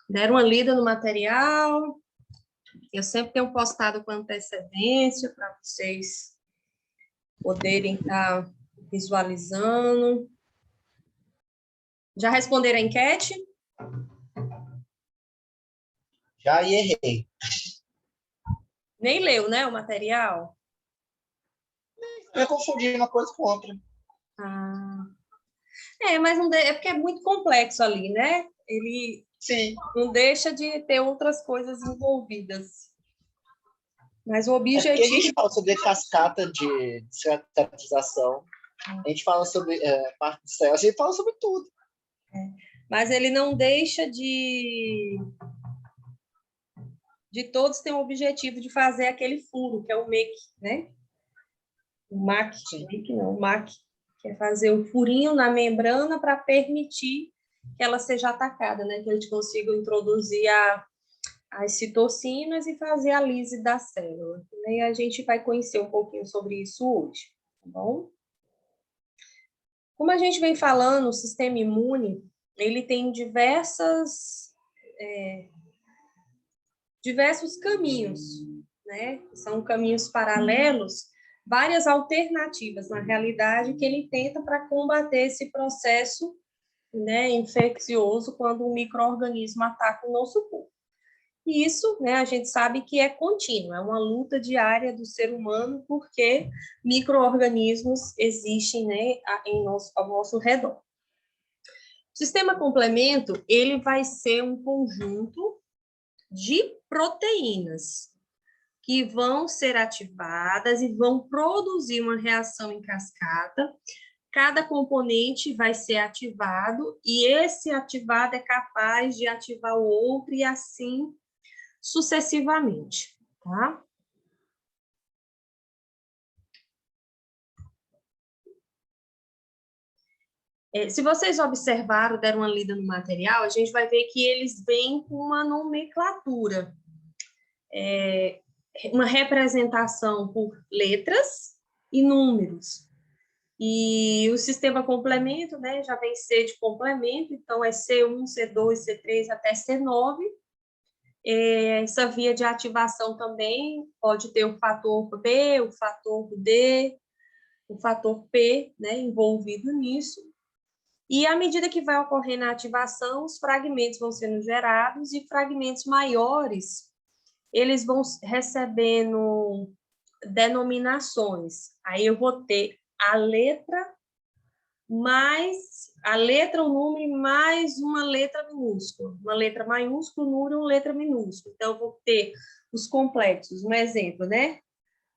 Deram uma lida no material. Eu sempre tenho postado com antecedência para vocês poderem estar visualizando. Já responderam a enquete? Já errei. Nem leu, né, o material? Eu confundi uma coisa com outra. Ah. Mas não é porque é muito complexo ali, né? Ele Sim. não deixa de ter outras coisas envolvidas. Mas o Porque a objetivo... gente fala sobre cascata de caracterização, a gente fala sobre parte de céu, a gente fala sobre tudo. Mas ele não deixa de todos ter o objetivo de fazer aquele furo, que é o make, né? O MAC, make não, o MAC, que é fazer o furinho na membrana para permitir que ela seja atacada, né? Que a gente consiga introduzir as citocinas e fazer a lise da célula. E a gente vai conhecer um pouquinho sobre isso hoje, tá bom? Como a gente vem falando, o sistema imune, ele tem diversos caminhos, né? São caminhos paralelos, várias alternativas, na realidade, que ele tenta para combater esse processo, né, infeccioso quando um micro-organismo ataca o nosso corpo. E isso, né, a gente sabe que é contínuo, é uma luta diária do ser humano, porque micro-organismos existem, né, ao nosso redor. O sistema complemento, ele vai ser um conjunto de proteínas que vão ser ativadas e vão produzir uma reação em cascata. Cada componente vai ser ativado e esse ativado é capaz de ativar o outro e assim sucessivamente, tá? Se vocês observaram, deram uma lida no material, a gente vai ver que eles vêm com uma nomenclatura, uma representação por letras e números. E o sistema complemento, né, já vem C de complemento, então é C1, C2, C3 até C9. Essa via de ativação também pode ter o fator B, o fator D, o fator P, né, envolvido nisso. E à medida que vai ocorrendo a ativação, os fragmentos vão sendo gerados e fragmentos maiores, eles vão recebendo denominações. Aí eu vou ter a letra, o número mais uma letra minúscula. Uma letra maiúscula, o número, uma letra minúscula. Então, eu vou ter os complexos. Um exemplo, né?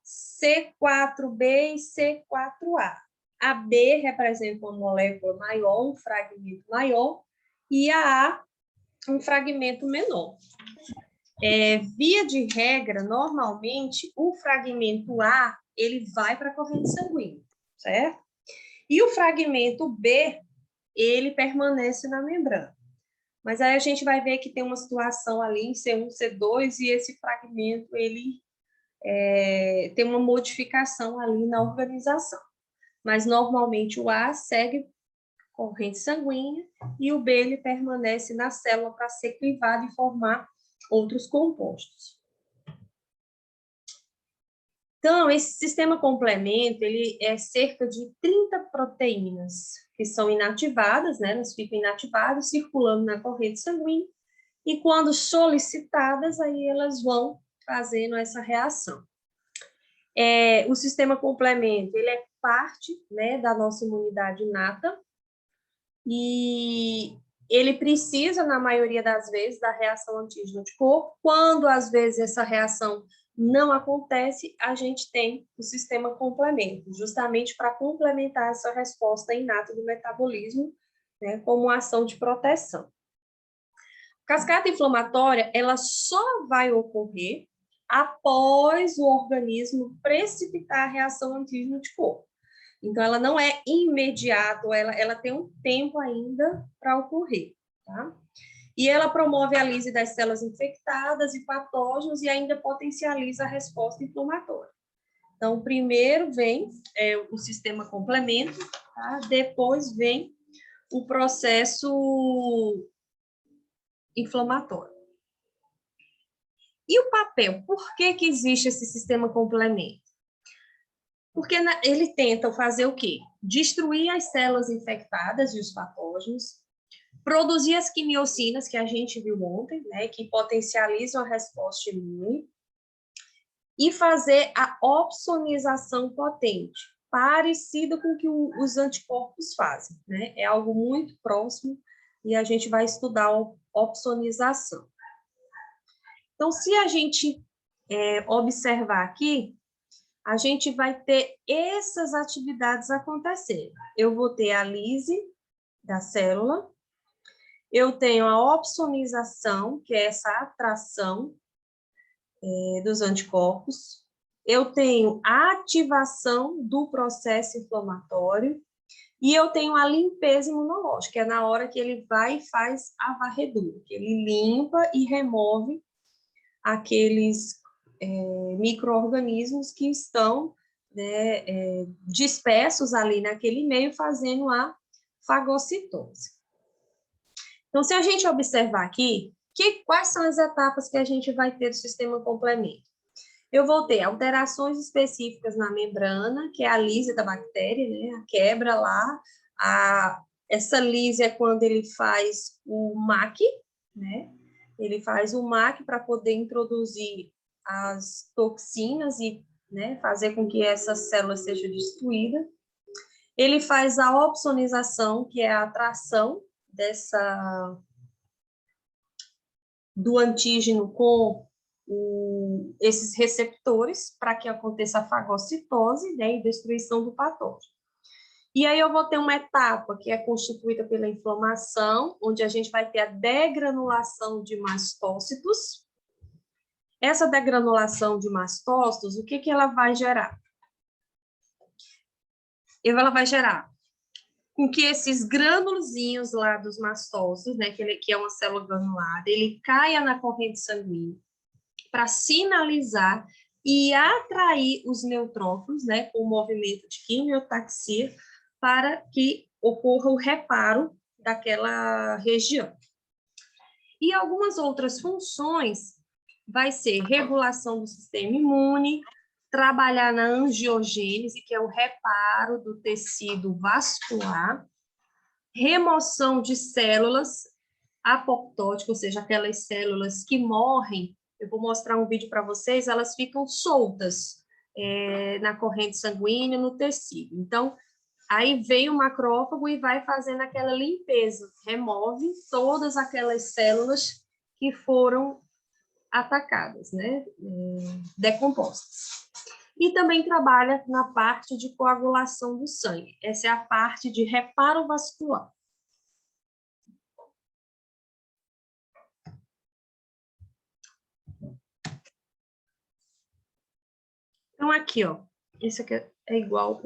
C4b e C4a. A B representa uma molécula maior, um fragmento maior, e a A, um fragmento menor. Via de regra, normalmente, o fragmento A, ele vai para a corrente sanguínea, certo? E o fragmento B, ele permanece na membrana. Mas aí a gente vai ver que tem uma situação ali em C1, C2, e esse fragmento, ele tem uma modificação ali na organização. Mas, normalmente, o A segue corrente sanguínea e o B, ele permanece na célula para ser clivado e formar outros compostos. Então, esse sistema complemento, ele é cerca de 30 proteínas que são inativadas, né? Elas ficam inativadas, circulando na corrente sanguínea, e quando solicitadas, aí elas vão fazendo essa reação. O sistema complemento, ele é parte, né, da nossa imunidade inata, e ele precisa, na maioria das vezes, da reação antígeno-anticorpo. Quando, às vezes, essa reação não acontece, a gente tem o sistema complemento, justamente para complementar essa resposta inata do metabolismo, né, como ação de proteção. Cascata inflamatória, ela só vai ocorrer após o organismo precipitar a reação antígeno-anticorpo. Então, ela não é imediata, ela tem um tempo ainda para ocorrer, tá? E ela promove a lise das células infectadas e patógenos e ainda potencializa a resposta inflamatória. Então, primeiro vem o sistema complemento, tá? Depois vem o processo inflamatório. E o papel? Por que que existe esse sistema complemento? Porque ele tenta fazer o quê? Destruir as células infectadas e os patógenos, produzir as quimiocinas, que a gente viu ontem, né, que potencializam a resposta imune, e fazer a opsonização potente, parecido com o que os anticorpos fazem, né? É algo muito próximo e a gente vai estudar a opsonização. Então, se a gente observar aqui, a gente vai ter essas atividades acontecendo. Eu vou ter a lise da célula, eu tenho a opsonização, que é essa atração dos anticorpos, eu tenho a ativação do processo inflamatório e eu tenho a limpeza imunológica, que é na hora que ele vai e faz a varredura, que ele limpa e remove aqueles micro-organismos que estão, né, dispersos ali naquele meio, fazendo a fagocitose. Então, se a gente observar aqui, quais são as etapas que a gente vai ter do sistema complemento? Eu vou ter alterações específicas na membrana, que é a lise da bactéria, né, a quebra lá. Essa lise é quando ele faz o MAC, né? Ele faz o MAC para poder introduzir as toxinas e, né, fazer com que essa célula seja destruída. Ele faz a opsonização, que é a atração do antígeno com esses receptores para que aconteça a fagocitose, né, e destruição do patógeno. E aí eu vou ter uma etapa que é constituída pela inflamação, onde a gente vai ter a degranulação de mastócitos. Essa degranulação de mastócitos, o que que ela vai gerar? Ela vai gerar com que esses granulozinhos lá dos mastócitos, né, que é uma célula granulada, ele caia na corrente sanguínea para sinalizar e atrair os neutrófilos, né, com o movimento de quimiotaxia, para que ocorra o reparo daquela região. E algumas outras funções vai ser regulação do sistema imune, trabalhar na angiogênese, que é o reparo do tecido vascular, remoção de células apoptóticas, ou seja, aquelas células que morrem. Eu vou mostrar um vídeo para vocês, elas ficam soltas na corrente sanguínea, no tecido. Então, aí vem o macrófago e vai fazendo aquela limpeza, remove todas aquelas células que foram atacadas, né, decompostas. E também trabalha na parte de coagulação do sangue. Essa é a parte de reparo vascular. Então, aqui, ó, esse aqui é igual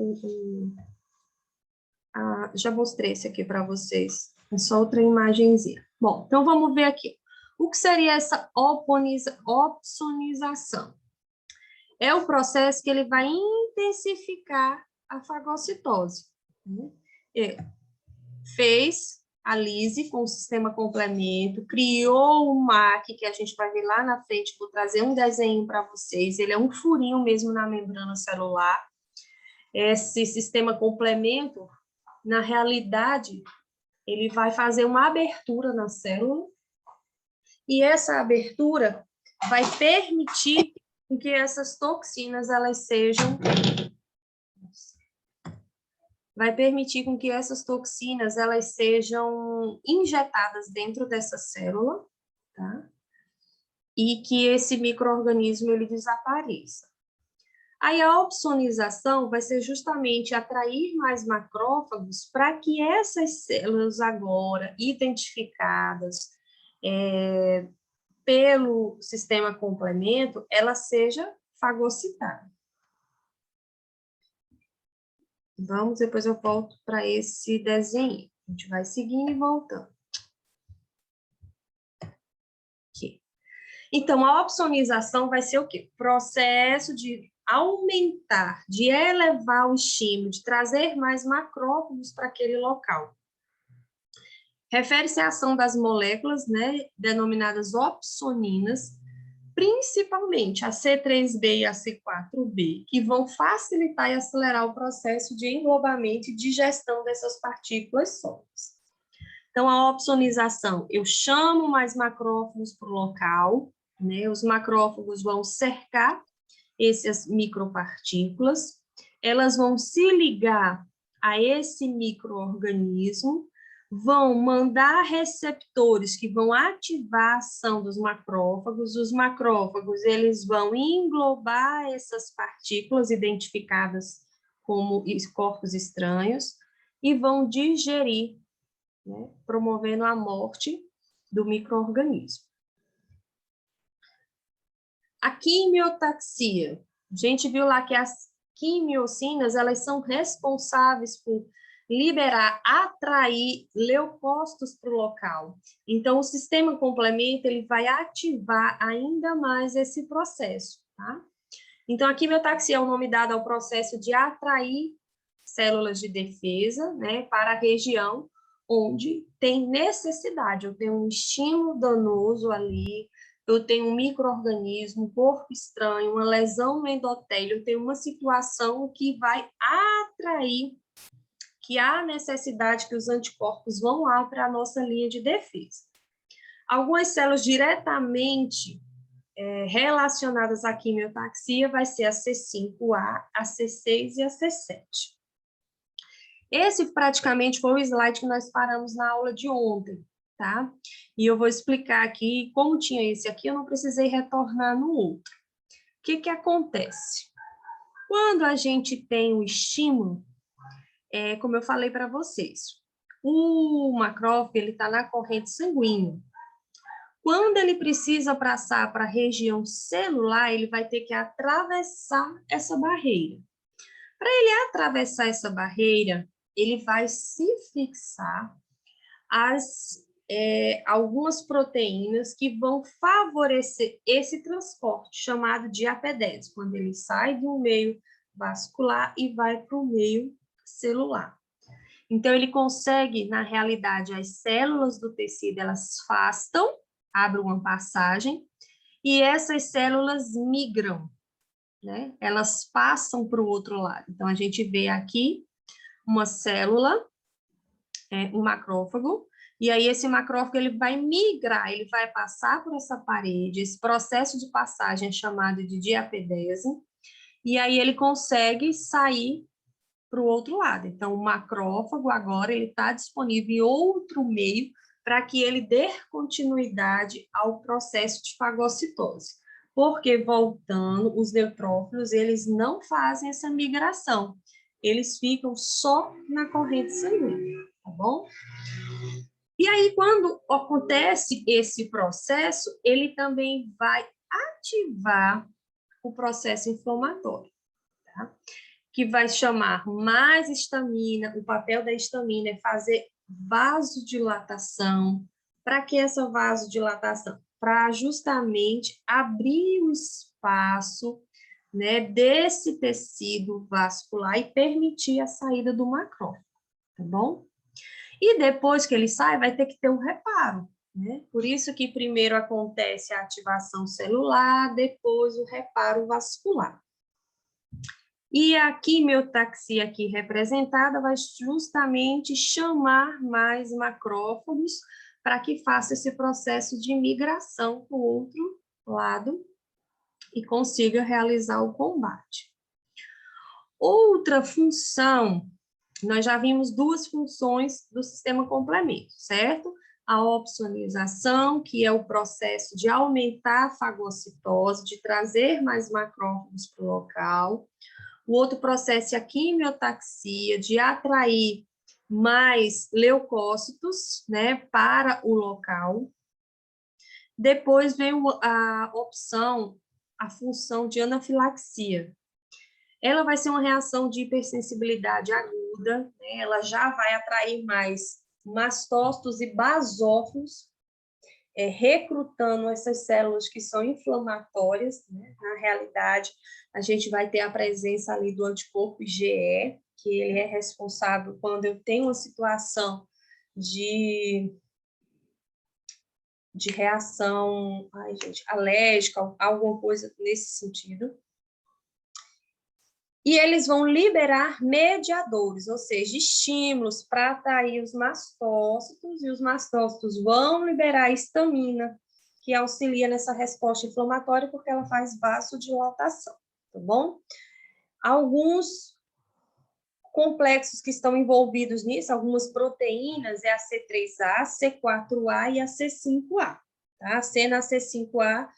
já mostrei esse aqui para vocês. É só outra imagenzinha. Bom, então vamos ver aqui. O que seria essa opsonização? É o processo que ele vai intensificar a fagocitose. Fez a lise com o sistema complemento, criou o MAC, que a gente vai ver lá na frente, vou trazer um desenho para vocês, ele é um furinho mesmo na membrana celular. Esse sistema complemento, na realidade, ele vai fazer uma abertura na célula, e essa abertura vai permitir que essas toxinas, elas sejam... vai permitir com que essas toxinas, elas sejam injetadas dentro dessa célula, tá? E que esse micro-organismo, ele desapareça. Aí a opsonização vai ser justamente atrair mais macrófagos para que essas células agora identificadas pelo sistema complemento, ela seja fagocitada. Vamos, depois eu volto para esse desenho. A gente vai seguindo e voltando. Aqui. Então, a opsonização vai ser o quê? Processo de aumentar, de elevar o estímulo, de trazer mais macrófagos para aquele local. Refere-se à ação das moléculas, né, denominadas opsoninas, principalmente a C3b e a C4b, que vão facilitar e acelerar o processo de englobamento e digestão dessas partículas sólidas. Então, a opsonização, eu chamo mais macrófagos para o local, né? Os macrófagos vão cercar essas micropartículas, elas vão se ligar a esse microorganismo, vão mandar receptores que vão ativar a ação dos macrófagos. Os macrófagos, eles vão englobar essas partículas identificadas como corpos estranhos e vão digerir, né, promovendo a morte do microorganismo. A quimiotaxia. A gente viu lá que as quimiocinas, elas são responsáveis por liberar, atrair leucócitos para o local. Então, o sistema complemento, ele vai ativar ainda mais esse processo, tá? Então, a quimiotaxia é o nome dado ao processo de atrair células de defesa, né, para a região onde tem necessidade. Eu tenho um estímulo danoso ali, eu tenho um micro-organismo, um corpo estranho, uma lesão no endotélio, eu tenho uma situação que vai atrair, que há necessidade que os anticorpos vão lá para a nossa linha de defesa. Algumas células diretamente relacionadas à quimiotaxia vai ser a C5A, a C6 e a C7. Esse praticamente foi o slide que nós paramos na aula de ontem, tá? E eu vou explicar aqui, como tinha esse aqui, eu não precisei retornar no outro. O que que acontece? Quando a gente tem um estímulo, como eu falei para vocês, o macrófago, ele está na corrente sanguínea. Quando ele precisa passar para a região celular, ele vai ter que atravessar essa barreira. Para ele atravessar essa barreira, ele vai se fixar algumas proteínas que vão favorecer esse transporte, chamado de AP10, quando ele sai do meio vascular e vai para o meio celular. Então, ele consegue, na realidade, as células do tecido, elas afastam, abrem uma passagem, e essas células migram, né? Elas passam para o outro lado. Então, a gente vê aqui uma célula, um macrófago, e aí esse macrófago ele vai migrar, ele vai passar por essa parede, esse processo de passagem é chamado de diapedese, e aí ele consegue sair para o outro lado. Então, o macrófago agora ele está disponível em outro meio para que ele dê continuidade ao processo de fagocitose. Porque, voltando, os neutrófilos, eles não fazem essa migração. Eles ficam só na corrente sanguínea, tá bom? E aí, quando acontece esse processo, ele também vai ativar o processo inflamatório, tá? Que vai chamar mais histamina. O papel da histamina é fazer vasodilatação. Para que essa vasodilatação? Para justamente abrir o espaço, né, desse tecido vascular e permitir a saída do macrófago, tá bom? E depois que ele sai, vai ter que ter um reparo, né? Por isso que primeiro acontece a ativação celular, depois o reparo vascular. E a quimiotaxia aqui representada vai justamente chamar mais macrófagos para que faça esse processo de migração para o outro lado e consiga realizar o combate. Outra função, nós já vimos duas funções do sistema complemento, certo? A opsonização, que é o processo de aumentar a fagocitose, de trazer mais macrófagos para o local. O outro processo é a quimiotaxia, de atrair mais leucócitos, né, para o local. Depois vem a opção, a função de anafilaxia, Ela vai ser uma reação de hipersensibilidade aguda, né? Ela já vai atrair mais mastócitos e basófilos, recrutando essas células que são inflamatórias, né? Na realidade, a gente vai ter a presença ali do anticorpo IgE, que ele é responsável quando eu tenho uma situação de reação, alérgica, alguma coisa nesse sentido. E eles vão liberar mediadores, ou seja, estímulos para atrair os mastócitos, e os mastócitos vão liberar histamina, que auxilia nessa resposta inflamatória, porque ela faz vasodilatação, tá bom? Alguns complexos que estão envolvidos nisso, algumas proteínas, é a C3A, C4A e a C5A. Tá? A C5A,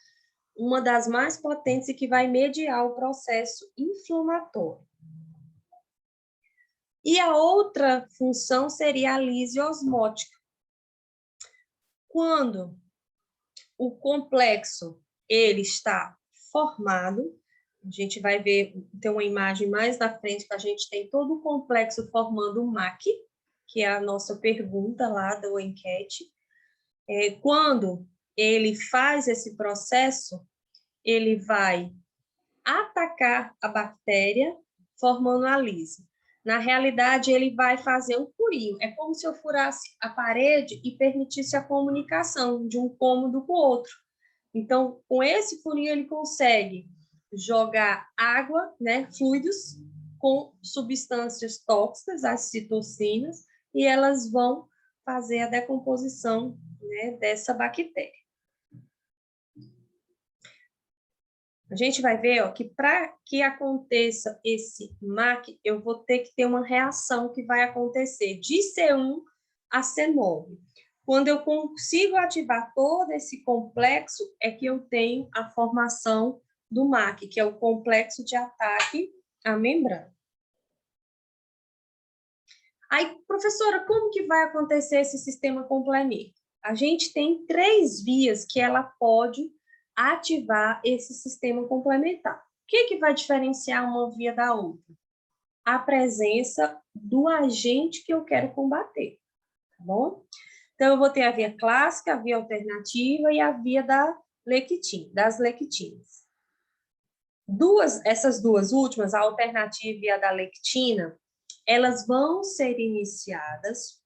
uma das mais potentes e que vai mediar o processo inflamatório. E a outra função seria a lise osmótica. Quando o complexo ele está formado, a gente vai ver, tem uma imagem mais na frente que a gente tem todo o complexo formando o MAC, que é a nossa pergunta lá da enquete. Quando ele faz esse processo, ele vai atacar a bactéria, formando a lise. Na realidade, ele vai fazer um furinho. É como se eu furasse a parede e permitisse a comunicação de um cômodo com o outro. Então, com esse furinho, ele consegue jogar água, né, fluidos, com substâncias tóxicas, as citocinas, e elas vão fazer a decomposição, né, dessa bactéria. A gente vai ver, ó, que para que aconteça esse MAC, eu vou ter que ter uma reação que vai acontecer de C1 a C9. Quando eu consigo ativar todo esse complexo, é que eu tenho a formação do MAC, que é o complexo de ataque à membrana. Aí, professora, como que vai acontecer esse sistema complemento? A gente tem 3 vias que ela pode ativar esse sistema complementar. O que vai diferenciar uma via da outra? A presença do agente que eu quero combater, tá bom? Então, eu vou ter a via clássica, a via alternativa e a via das lectinas. Essas duas últimas, a alternativa e a da lectina, elas vão ser iniciadas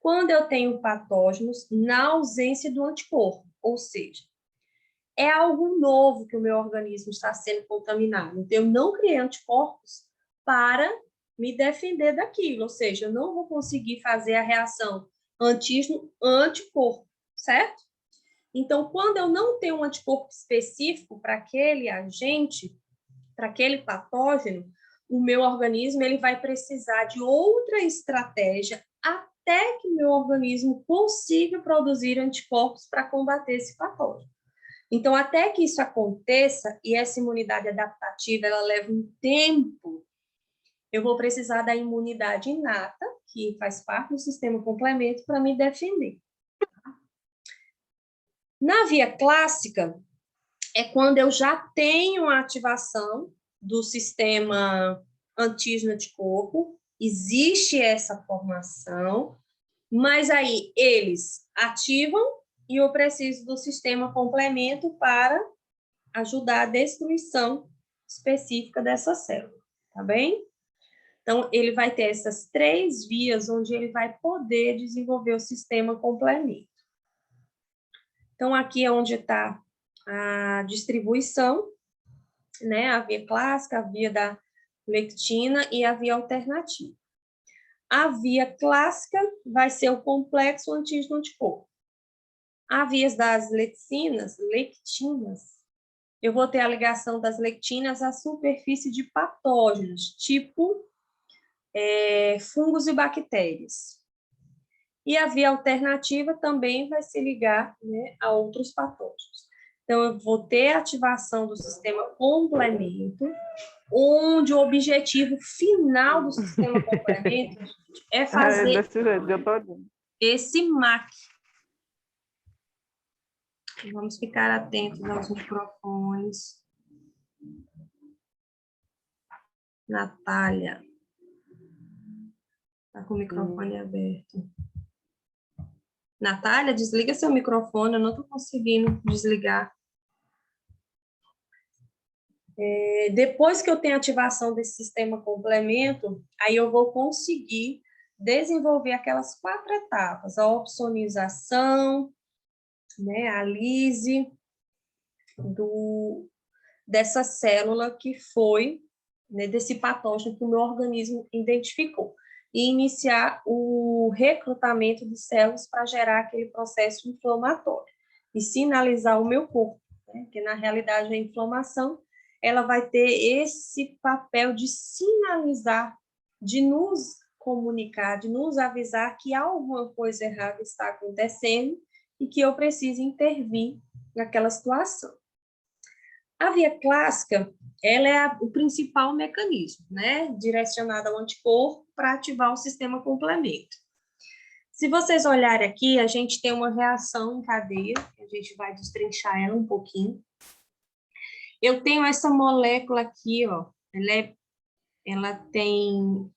quando eu tenho patógenos na ausência do anticorpo, ou seja, é algo novo que o meu organismo está sendo contaminado. Então, eu não criei anticorpos para me defender daquilo, ou seja, eu não vou conseguir fazer a reação antígeno-anticorpo, certo? Então, quando eu não tenho um anticorpo específico para aquele agente, para aquele patógeno, o meu organismo ele vai precisar de outra estratégia até que o meu organismo consiga produzir anticorpos para combater esse patógeno. Então, até que isso aconteça, e essa imunidade adaptativa, ela leva um tempo, eu vou precisar da imunidade inata, que faz parte do sistema complemento, para me defender. Na via clássica, é quando eu já tenho a ativação do sistema antígeno-anticorpo, existe essa formação, mas aí eles ativam e eu preciso do sistema complemento para ajudar a destruição específica dessa célula, tá bem? Então, ele vai ter essas 3 vias onde ele vai poder desenvolver o sistema complemento. Então, aqui é onde está a distribuição, né? A via clássica, a via da lectina e a via alternativa. A via clássica vai ser o complexo antígeno-anticorpo. A via das lectinas, eu vou ter a ligação das lectinas à superfície de patógenos, tipo fungos e bactérias. E a via alternativa também vai se ligar, né, a outros patógenos. Então, eu vou ter a ativação do sistema complemento, onde o objetivo final do sistema complemento é fazer esse MAC. Vamos ficar atentos aos microfones. Natália. Está com o microfone aberto. Natália, desliga seu microfone, eu não estou conseguindo desligar. Depois que eu tenho ativação desse sistema complemento, aí eu vou conseguir desenvolver aquelas 4 etapas, a opsonização, né, a lise dessa célula que foi, né, desse patógeno que o meu organismo identificou, e iniciar o recrutamento de células para gerar aquele processo inflamatório e sinalizar o meu corpo, né, que na realidade a inflamação ela vai ter esse papel de sinalizar, de nos comunicar, de nos avisar que alguma coisa errada está acontecendo e que eu preciso intervir naquela situação. A via clássica, ela é o principal mecanismo, né, direcionado ao anticorpo para ativar o sistema complemento. Se vocês olharem aqui, a gente tem uma reação em cadeia, a gente vai destrinchar ela um pouquinho. Eu tenho essa molécula aqui, ó, ela tem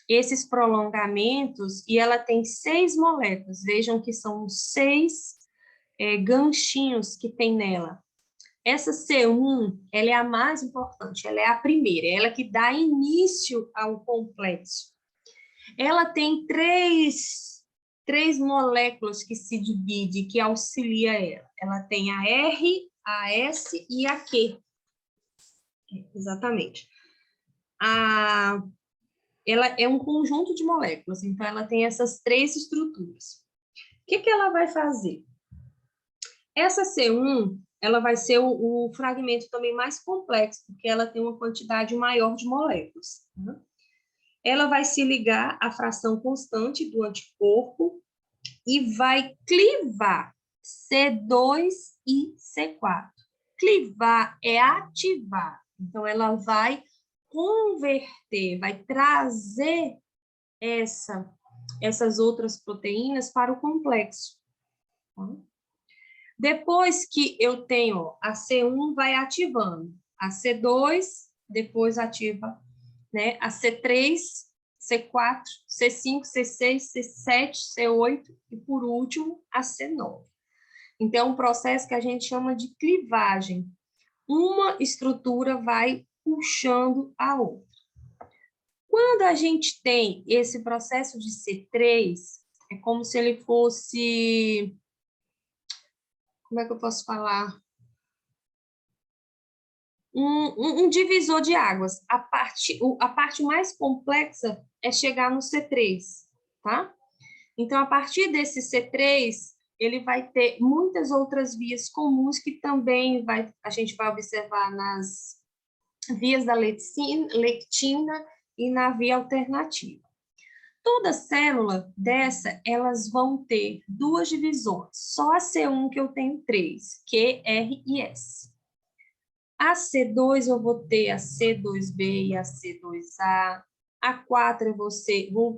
esses prolongamentos e ela tem 6 moléculas. Vejam que são 6 ganchinhos que tem nela. Essa C1, ela é a mais importante, ela é a primeira, ela que dá início ao complexo. Ela tem três moléculas que se dividem, que auxilia ela. Ela tem a R, a S e a Q. Exatamente. Ela é um conjunto de moléculas, então ela tem essas 3 estruturas. O que ela vai fazer? Essa C1, ela vai ser o fragmento também mais complexo, porque ela tem uma quantidade maior de moléculas. Ela vai se ligar à fração constante do anticorpo e vai clivar C2 e C4. Clivar é ativar. Então, ela vai converter, vai trazer essas outras proteínas para o complexo. Depois que eu tenho a C1, vai ativando. A C2, depois ativa, né, a C3, C4, C5, C6, C7, C8 e, por último, a C9. Então, é um processo que a gente chama de clivagem. Uma estrutura vai puxando a outra. Quando a gente tem esse processo de C3, é como se ele fosse... Como é que eu posso falar? Um divisor de águas. A parte mais complexa é chegar no C3, tá? Então, a partir desse C3, ele vai ter muitas outras vias comuns que também a gente vai observar nas vias da lectina e na via alternativa. Toda célula dessa, elas vão ter 2 divisões. Só a C1 que eu tenho 3, Q, R e S. A C2 eu vou ter a C2B e a C2A. A 4 eu vou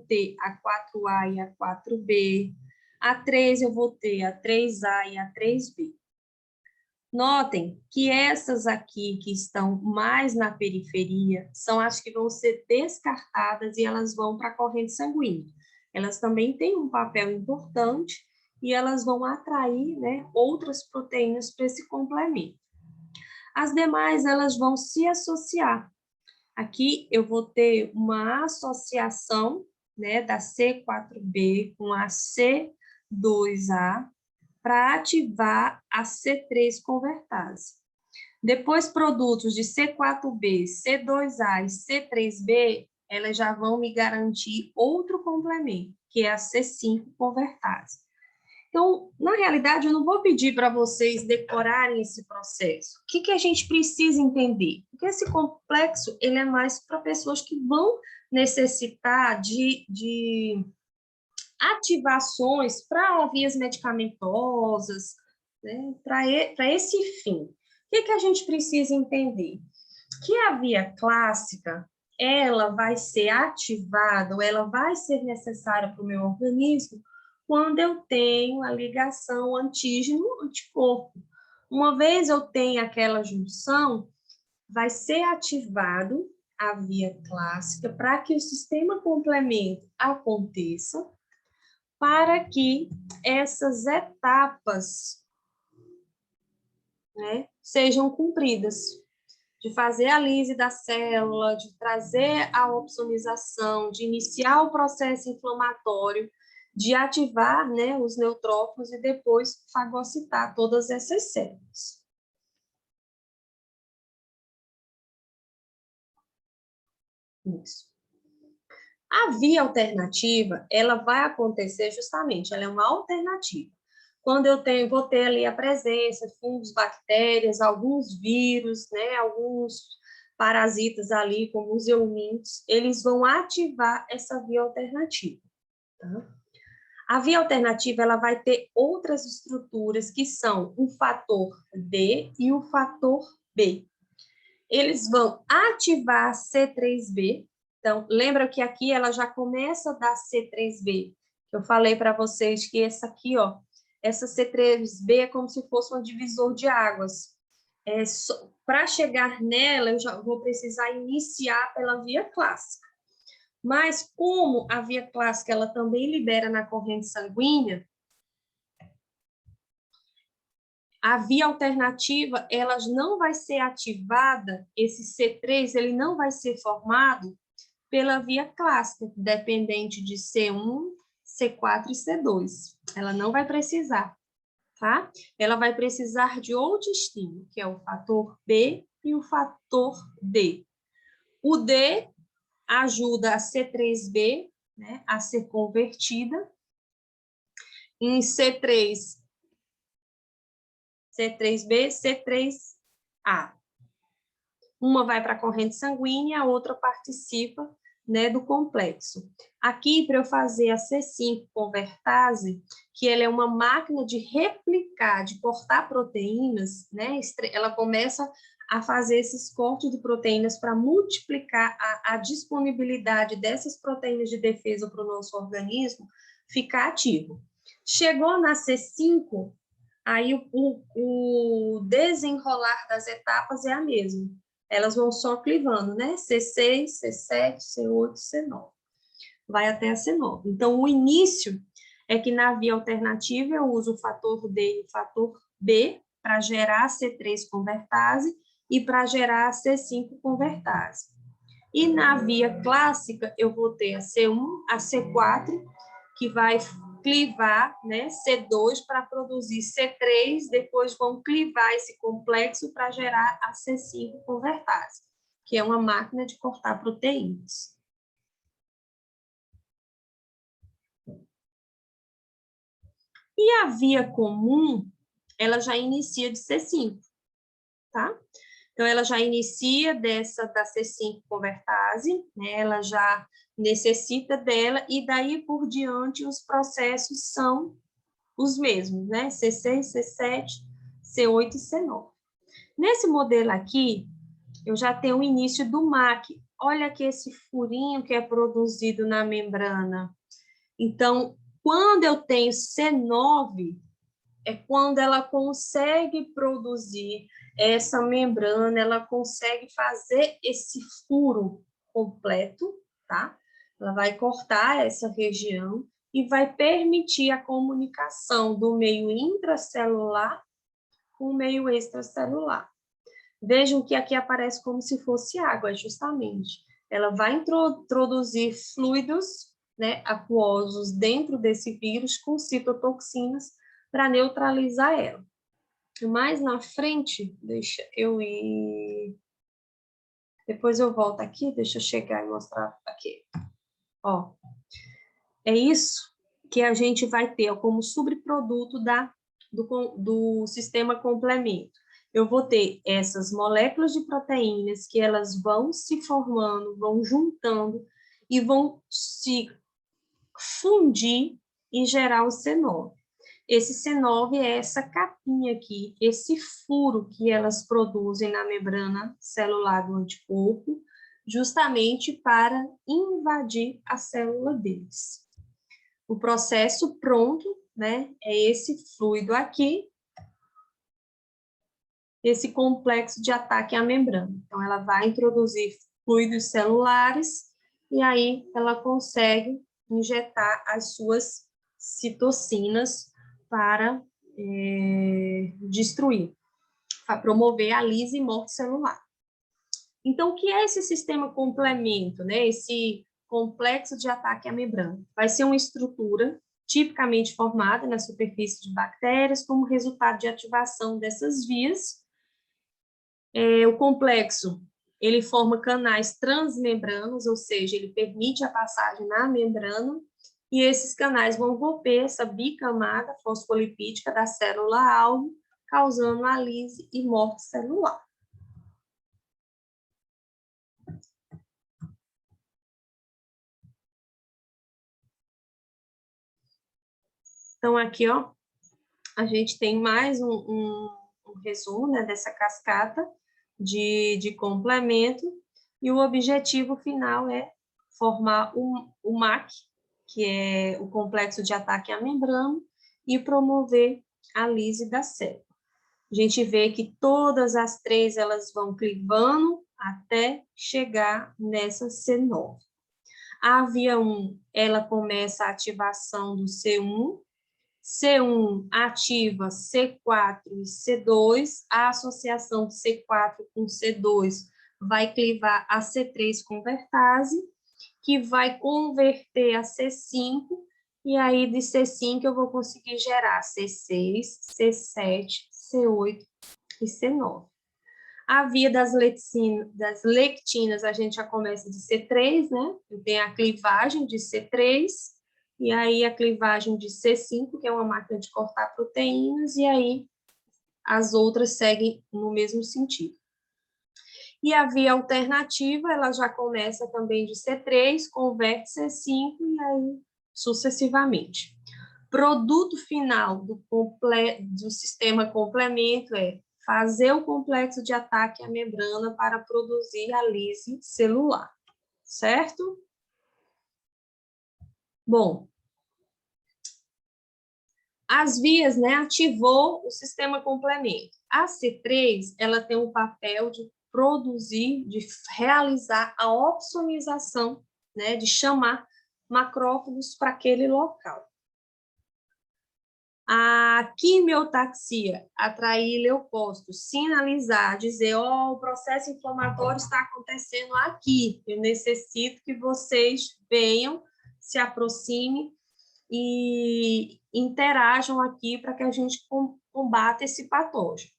ter a 4A e a 4B. A 3 eu vou ter a 3A e a 3B. Notem que essas aqui que estão mais na periferia são as que vão ser descartadas e elas vão para a corrente sanguínea. Elas também têm um papel importante e elas vão atrair, né, outras proteínas para esse complemento. As demais, elas vão se associar. Aqui eu vou ter uma associação, né, da C4B com a C2A para ativar a C3 convertase. Depois, produtos de C4B, C2A e C3B, elas já vão me garantir outro complemento, que é a C5 convertase. Então, na realidade, eu não vou pedir para vocês decorarem esse processo. O que a gente precisa entender? Porque esse complexo, ele é mais para pessoas que vão necessitar de ativações para vias medicamentosas, né, para esse fim. O que a gente precisa entender? Que a via clássica, ela vai ser ativada, ou ela vai ser necessária para o meu organismo quando eu tenho a ligação antígeno-anticorpo. Uma vez eu tenho aquela junção, vai ser ativado a via clássica para que o sistema complemento aconteça, para que essas etapas, né, sejam cumpridas, de fazer a lise da célula, de trazer a opsonização, de iniciar o processo inflamatório, de ativar, né, os neutrófilos e depois fagocitar todas essas células. Isso. A via alternativa, ela vai acontecer justamente, ela é uma alternativa. Quando vou ter ali a presença de fungos, bactérias, alguns vírus, né, alguns parasitas ali, como os eumintos, eles vão ativar essa via alternativa. Tá? A via alternativa, ela vai ter outras estruturas que são o fator D e o fator B. Eles vão ativar a C3B. Então, lembra que aqui ela já começa a dar C3B. Eu falei para vocês que essa aqui, ó, essa C3B é como se fosse um divisor de águas. Para chegar nela, eu já vou precisar iniciar pela via clássica. Mas como a via clássica ela também libera na corrente sanguínea, a via alternativa, ela não vai ser ativada, esse C3, ele não vai ser formado pela via clássica, dependente de C1, C4 e C2. Ela não vai precisar, tá? Ela vai precisar de outro estímulo, que é o fator B e o fator D. O D ajuda a C3B, né, a ser convertida em C3B, C3A. Uma vai para a corrente sanguínea, a outra participa, né, do complexo. Aqui, para eu fazer a C5 convertase, que ela é uma máquina de replicar, de cortar proteínas, né, ela começa a fazer esses cortes de proteínas para multiplicar a disponibilidade dessas proteínas de defesa para o nosso organismo ficar ativo. Chegou na C5, aí o desenrolar das etapas é a mesma. Elas vão só clivando, né? C6, C7, C8, C9. Vai até a C9. Então, o início é que na via alternativa eu uso o fator D e o fator B para gerar a C3 convertase e para gerar a C5 convertase. E na via clássica eu vou ter a C1, a C4, que vai clivar, né, C2 para produzir C3, depois vão clivar esse complexo para gerar a C5 convertase, que é uma máquina de cortar proteínas. E a via comum, ela já inicia de C5, tá? Então, ela já inicia da C5 convertase, né? Ela já necessita dela, e daí por diante os processos são os mesmos, né? C6, C7, C8 e C9. Nesse modelo aqui, eu já tenho o início do MAC. Olha aqui esse furinho que é produzido na membrana. Então, quando eu tenho C9, é quando ela consegue produzir essa membrana, ela consegue fazer esse furo completo, tá? Ela vai cortar essa região e vai permitir a comunicação do meio intracelular com o meio extracelular. Vejam que aqui aparece como se fosse água, justamente. Ela vai introduzir fluidos, né, aquosos dentro desse vírus com citotoxinas para neutralizar ela. Mais na frente, deixa eu ir... Depois eu volto aqui, deixa eu chegar e mostrar aqui. Ó, é isso que a gente vai ter como subproduto do sistema complemento. Eu vou ter essas moléculas de proteínas que elas vão se formando, vão juntando e vão se fundir e gerar o C9. Esse C9 é essa capinha aqui, esse furo que elas produzem na membrana celular do anticorpo, justamente para invadir a célula deles. O processo pronto, né, é esse fluido aqui, esse complexo de ataque à membrana. Então, ela vai introduzir fluidos celulares, e aí ela consegue injetar as suas citocinas para destruir, para promover a lise e morte celular. Então, o que é esse sistema complemento, né? Esse complexo de ataque à membrana? Vai ser uma estrutura tipicamente formada na superfície de bactérias como resultado de ativação dessas vias. O complexo, ele forma canais transmembranos, ou seja, ele permite a passagem na membrana, e esses canais vão romper essa bicamada fosfolipídica da célula-alvo, causando a lise e morte celular. Então, aqui, ó, a gente tem mais um resumo, né, dessa cascata de complemento, e o objetivo final é formar o MAC, que é o complexo de ataque à membrana, e promover a lise da célula. A gente vê que todas as três elas vão clivando até chegar nessa C9. A via 1, ela começa a ativação do C1, C1 ativa C4 e C2, a associação de C4 com C2 vai clivar a C3 convertase, que vai converter a C5, e aí de C5 eu vou conseguir gerar C6, C7, C8 e C9. A via das lectinas, a gente já começa de C3, né? Tem a clivagem de C3, e aí a clivagem de C5, que é uma máquina de cortar proteínas, e aí as outras seguem no mesmo sentido. E a via alternativa, ela já começa também de C3, converte C5, e aí sucessivamente. Produto final do sistema complemento é fazer o complexo de ataque à membrana para produzir a lise celular, certo? Bom, as vias, né, ativou o sistema complemento. A C3, ela tem o papel de produzir, de realizar a opsonização, né, de chamar macrófagos para aquele local. A quimiotaxia, atrair leucócitos, sinalizar, dizer, ó, o processo inflamatório está acontecendo aqui, eu necessito que vocês venham, se aproximem e interajam aqui para que a gente combata esse patógeno.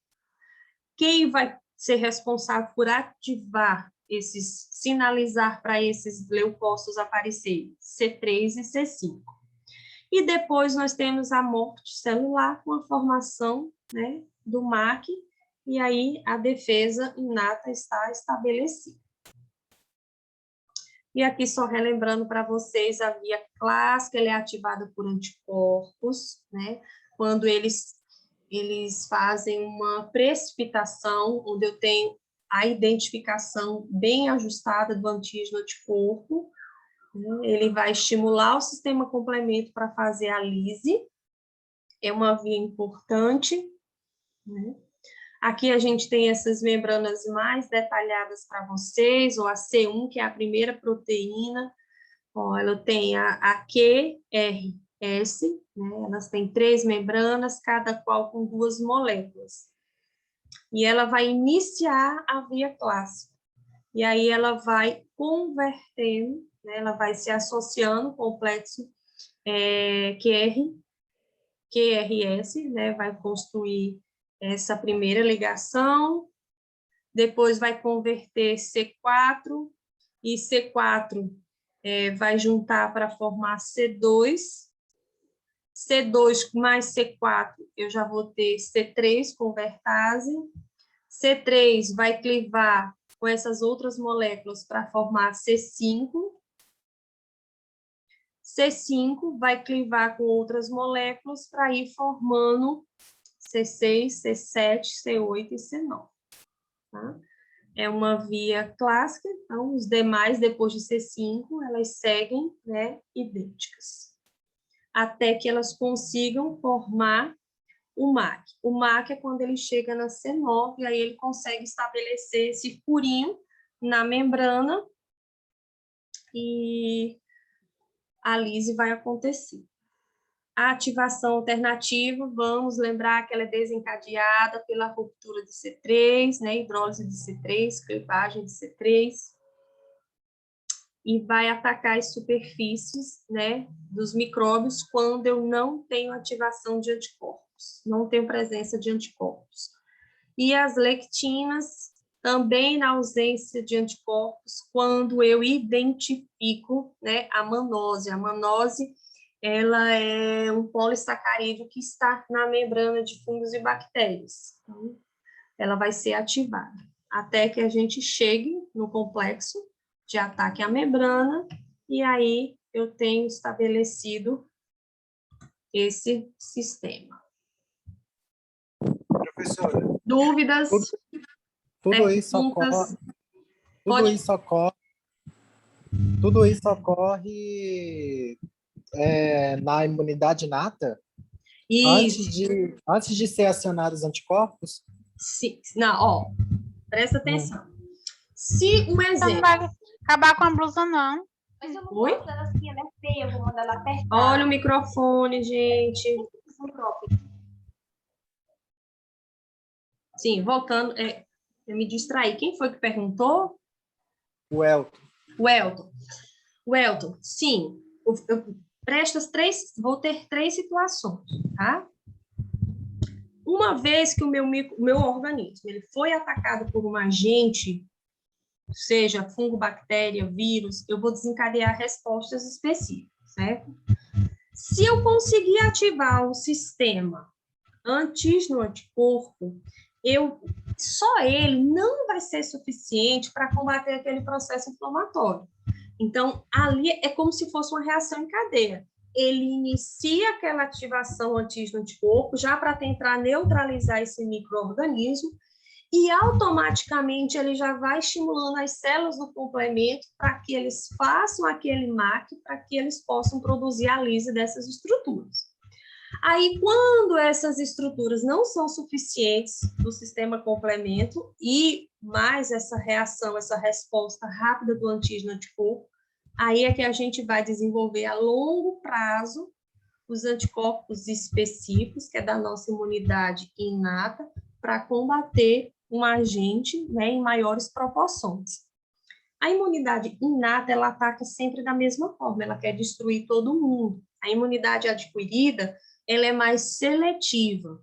Quem vai ser responsável por ativar sinalizar para esses leucócitos aparecerem? C3 e C5. E depois nós temos a morte celular com a formação, né, do MAC, e aí a defesa inata está estabelecida. E aqui só relembrando para vocês, a via clássica ela é ativada por anticorpos, né, quando eles fazem uma precipitação, onde eu tenho a identificação bem ajustada do antígeno anticorpo, ele vai estimular o sistema complemento para fazer a lise, é uma via importante, né? Aqui a gente tem essas membranas mais detalhadas para vocês, ou a C1, que é a primeira proteína, ó, ela tem a QRS, né? Elas têm 3 membranas, cada qual com 2 moléculas. E ela vai iniciar a via clássica, e aí ela vai convertendo, né, ela vai se associando ao complexo QRS, né, vai construir essa primeira ligação, depois vai converter C4, e C4 vai juntar para formar C2, C2 mais C4, eu já vou ter C3 convertase, C3 vai clivar com essas outras moléculas para formar C5, C5 vai clivar com outras moléculas para ir formando C6, C7, C8 e C9. Tá? É uma via clássica, então os demais, depois de C5, elas seguem, né, idênticas, até que elas consigam formar o MAC. O MAC é quando ele chega na C9, e aí ele consegue estabelecer esse furinho, na membrana e a lise vai acontecer. A ativação alternativa, vamos lembrar que ela é desencadeada pela ruptura de C3, né, hidrólise de C3, clivagem de C3, e vai atacar as superfícies, né, dos micróbios quando eu não tenho ativação de anticorpos, não tenho presença de anticorpos. E as lectinas, também na ausência de anticorpos, quando eu identifico, né, a manose. A manose, ela é um polissacarídeo que está na membrana de fungos e bactérias. Então, ela vai ser ativada, até que a gente chegue no complexo de ataque à membrana, e aí eu tenho estabelecido esse sistema. Professora, Dúvidas? tudo isso perguntas? tudo isso ocorre na imunidade inata? Isso. Antes de ser acionados os anticorpos? Sim. Não, ó, presta atenção. Se um Então exemplo... não vai acabar com a blusa, não. Mas eu não Oi? gosto dela assim, ela é feia, eu vou mandar ela apertar. Olha o microfone, gente. Sim, voltando, eu me distraí. Quem foi que perguntou? O Elton. O Elton. O Elton, sim. Vou ter 3 situações, tá? Uma vez que o meu organismo ele foi atacado por um agente, seja fungo, bactéria, vírus, eu vou desencadear respostas específicas, certo? Se eu conseguir ativar o sistema antígeno-anticorpo, só ele não vai ser suficiente para combater aquele processo inflamatório. Então, ali é como se fosse uma reação em cadeia. Ele inicia aquela ativação antígeno-anticorpo já para tentar neutralizar esse micro-organismo e automaticamente ele já vai estimulando as células do complemento para que eles façam aquele MAC, para que eles possam produzir a lise dessas estruturas. Aí, quando essas estruturas não são suficientes do sistema complemento e mais essa reação, essa resposta rápida do antígeno-anticorpo, aí é que a gente vai desenvolver a longo prazo os anticorpos específicos, que é da nossa imunidade inata, para combater um agente, né, em maiores proporções. A imunidade inata, ela ataca sempre da mesma forma, ela quer destruir todo mundo. A imunidade adquirida, ela é mais seletiva,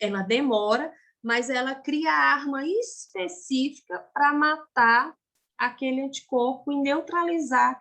ela demora, mas ela cria arma específica para matar aquele anticorpo e neutralizar